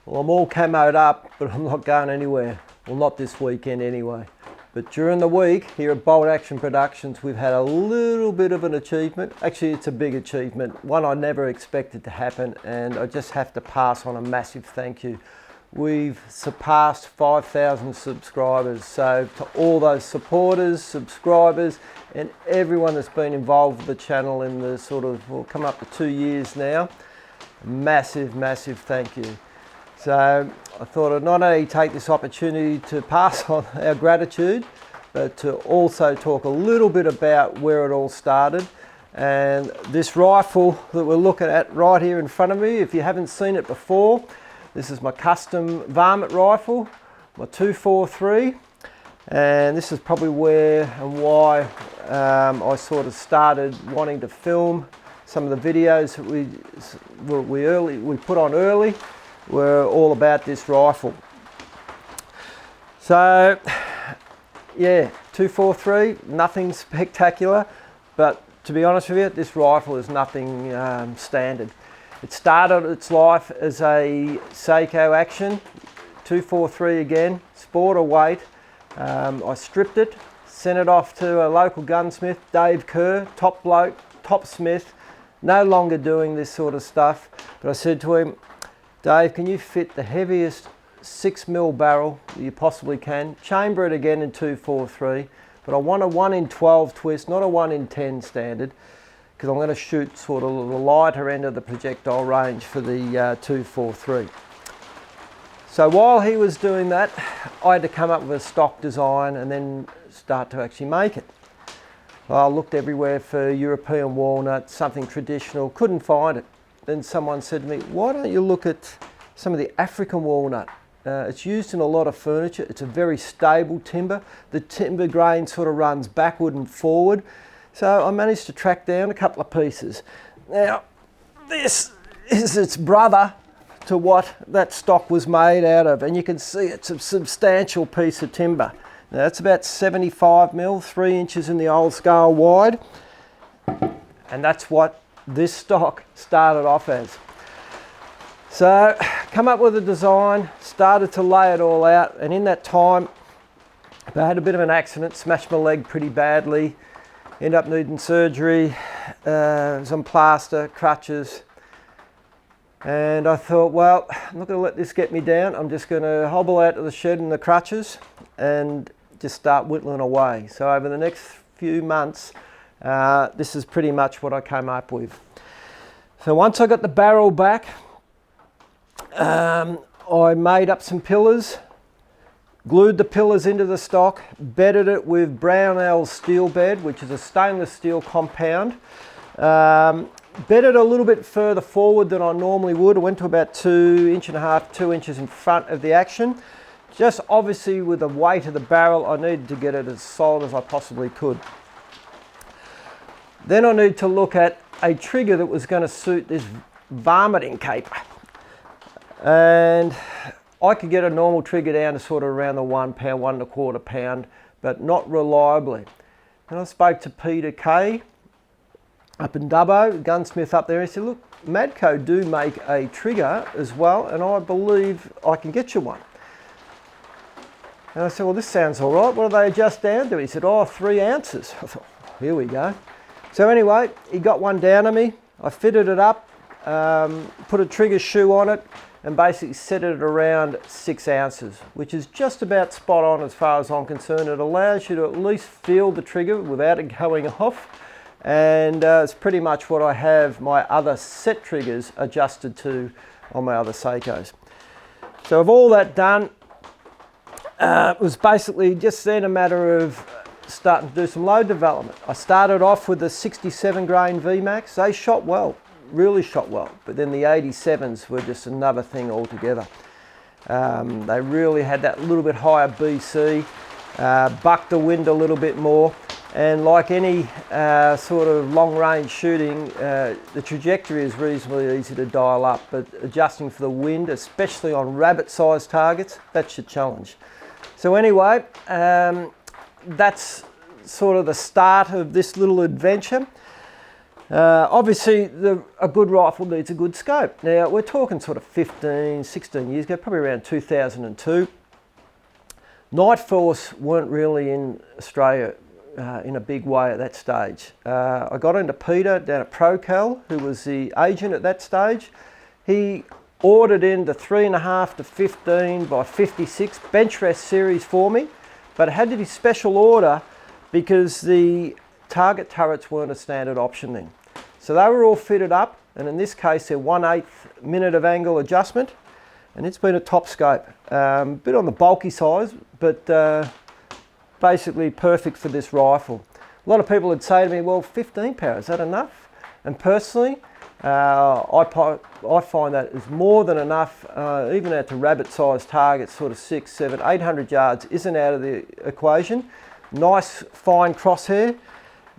Well, I'm all camoed up, but I'm not going anywhere. Well, not this weekend anyway. But during the week here at Bolt Action Productions, we've had a little bit of an achievement. Actually, it's a big achievement, one I never expected to happen, and I just have to pass on a massive thank you. We've surpassed 5,000 subscribers. So to all those supporters, subscribers, and everyone that's been involved with the channel in the sort of, well, come up to 2 years now, massive, massive thank you. So I thought I'd not only take this opportunity to pass on our gratitude, but to also talk a little bit about where it all started. And this rifle that we're looking at right here in front of me, if you haven't seen it before, this is my custom Varmint rifle, my 243. And this is probably where and why I sort of started wanting to film some of the videos that we put on early. Were all about this rifle. So yeah, 243, nothing spectacular, but to be honest with you, this rifle is nothing standard. It started its life as a Seiko Action 243 again, sport or weight. I stripped it, sent it off to a local gunsmith, Dave Kerr, top bloke, top smith, no longer doing this sort of stuff. But I said to him, Dave, can you fit the heaviest 6mm barrel that you possibly can? Chamber it again in 243, but I want a 1 in 12 twist, not a 1 in 10 standard, because I'm going to shoot sort of the lighter end of the projectile range for the 243. So while he was doing that, I had to come up with a stock design and then start to actually make it. I looked everywhere for European walnut, something traditional, couldn't find it. Then someone said to me, why don't you look at some of the African walnut? It's used in a lot of furniture. It's a very stable timber. The timber grain sort of runs backward and forward. So I managed to track down a couple of pieces. Now, this is its brother to what that stock was made out of. And you can see it's a substantial piece of timber. Now, that's about 75mm, 3 inches in the old scale wide. And that's what this stock started off as. So come up with a design, started to lay it all out, and in that time I had a bit of an accident, smashed my leg pretty badly, ended up needing surgery, some plaster, crutches, and I thought, well, I'm not going to let this get me down. I'm just going to hobble out to the shed in the crutches and just start whittling away. So over the next few months, this is pretty much what I came up with. So once I got the barrel back, I made up some pillars, glued the pillars into the stock, bedded it with Brownell steel bed, which is a stainless steel compound. Bedded a little bit further forward than I normally would. I went to about 2.5 inches, 2 inches in front of the action. Just obviously with the weight of the barrel, I needed to get it as solid as I possibly could. Then I need to look at a trigger that was going to suit this varminting caper. And I could get a normal trigger down to sort of around the 1 pound, 1.25 pound, but not reliably. And I spoke to Peter Kay up in Dubbo, gunsmith up there. He said, look, Madco do make a trigger as well, and I believe I can get you one. And I said, well, this sounds all right. What do they adjust down to? He said, oh, 3 ounces. I thought, here we go. So anyway, he got one down to me. I fitted it up, put a trigger shoe on it, and basically set it around 6 ounces, which is just about spot on as far as I'm concerned. It allows you to at least feel the trigger without it going off. And it's pretty much what I have my other set triggers adjusted to on my other Seikos. So with all that done, it was basically just then a matter of starting to do some load development. I started off with the 67 grain VMAX. They shot well, really shot well, but then the 87s were just another thing altogether. They really had that little bit higher BC, bucked the wind a little bit more, and like any sort of long range shooting, the trajectory is reasonably easy to dial up, but adjusting for the wind, especially on rabbit sized targets, that's your challenge. So anyway, that's sort of the start of this little adventure. Obviously, a good rifle needs a good scope. Now, we're talking sort of 15, 16 years ago, probably around 2002. Night Force weren't really in Australia in a big way at that stage. I got into Peter down at ProCal, who was the agent at that stage. He ordered in the 3.5 to 15 by 56 bench rest series for me, but it had to be special order because the target turrets weren't a standard option then. So they were all fitted up, and in this case they're 1/8 minute of angle adjustment, and it's been a top scope. Bit on the bulky size, but basically perfect for this rifle. A lot of people would say to me, well, 15 power, is that enough? And personally, I find that is more than enough, even out to rabbit sized targets, sort of 600, 700, 800 yards isn't out of the equation. Nice fine crosshair.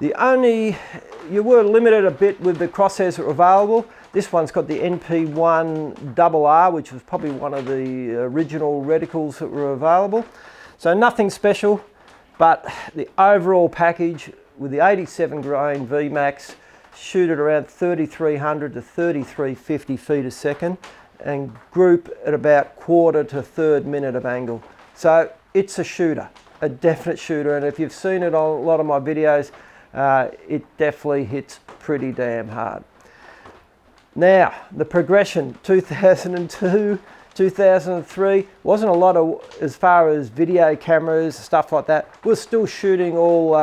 You were limited a bit with the crosshairs that were available. This one's got the NP1RR, which was probably one of the original reticles that were available. So nothing special, but the overall package with the 87 grain VMAX, shoot at around 3,300 to 3,350 feet a second and group at about 1/4 to 1/3 minute of angle. So it's a shooter, a definite shooter, and if you've seen it on a lot of my videos, it definitely hits pretty damn hard. Now, the progression, 2002, 2003, wasn't a lot of, as far as video cameras, stuff like that. We're still shooting all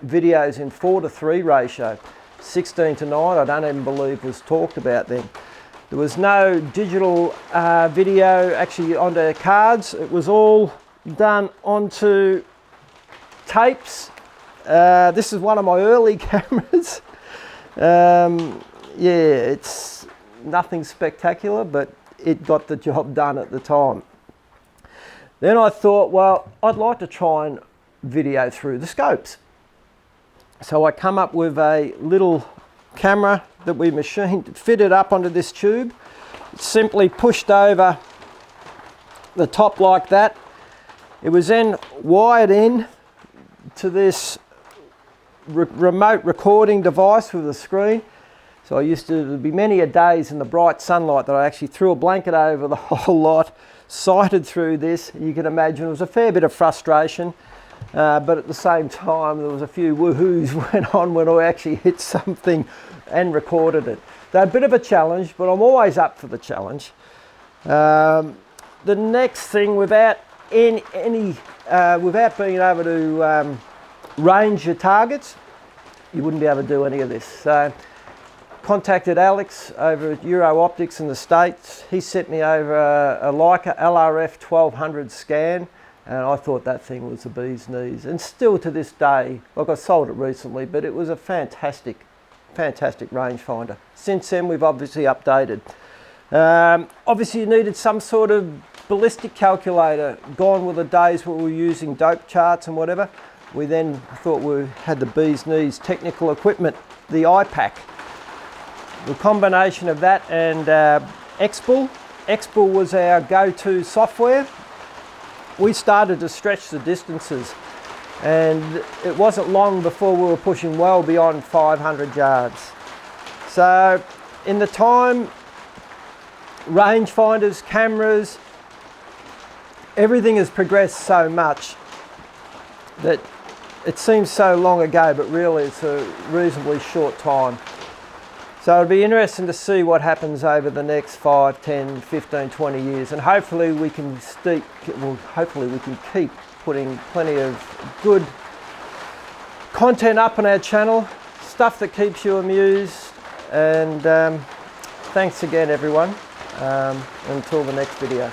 videos in 4:3 ratio. 16:9, I don't even believe was talked about then. There was no digital video actually onto cards. It was all done onto tapes. This is one of my early cameras. Yeah, it's nothing spectacular, but it got the job done at the time. Then I thought, well, I'd like to try and video through the scopes. So I come up with a little camera that we machined, fitted up onto this tube, simply pushed over the top like that. It was then wired in to this remote recording device with a screen. So I used to, there'd be many a days in the bright sunlight that I actually threw a blanket over the whole lot, sighted through this. You can imagine it was a fair bit of frustration. But at the same time, there was a few woohoos went on when I actually hit something and recorded it. So a bit of a challenge, but I'm always up for the challenge. The next thing, without without being able to range your targets, you wouldn't be able to do any of this. So contacted Alex over at Euro Optics in the States. He sent me over a Leica LRF 1200 scan. And I thought that thing was the bee's knees. And still to this day, like I sold it recently, but it was a fantastic, fantastic rangefinder. Since then, we've obviously updated. Obviously, you needed some sort of ballistic calculator. Gone were the days where we were using dope charts and whatever. We then thought we had the bee's knees technical equipment, the iPack. The combination of that and Expel. Expel was our go-to software. We started to stretch the distances, and it wasn't long before we were pushing well beyond 500 yards. So in the time, rangefinders, cameras, everything has progressed so much that it seems so long ago, but really it's a reasonably short time. So it'll be interesting to see what happens over the next 5, 10, 15, 20 years, and hopefully we can keep putting plenty of good content up on our channel, stuff that keeps you amused, and thanks again everyone, until the next video.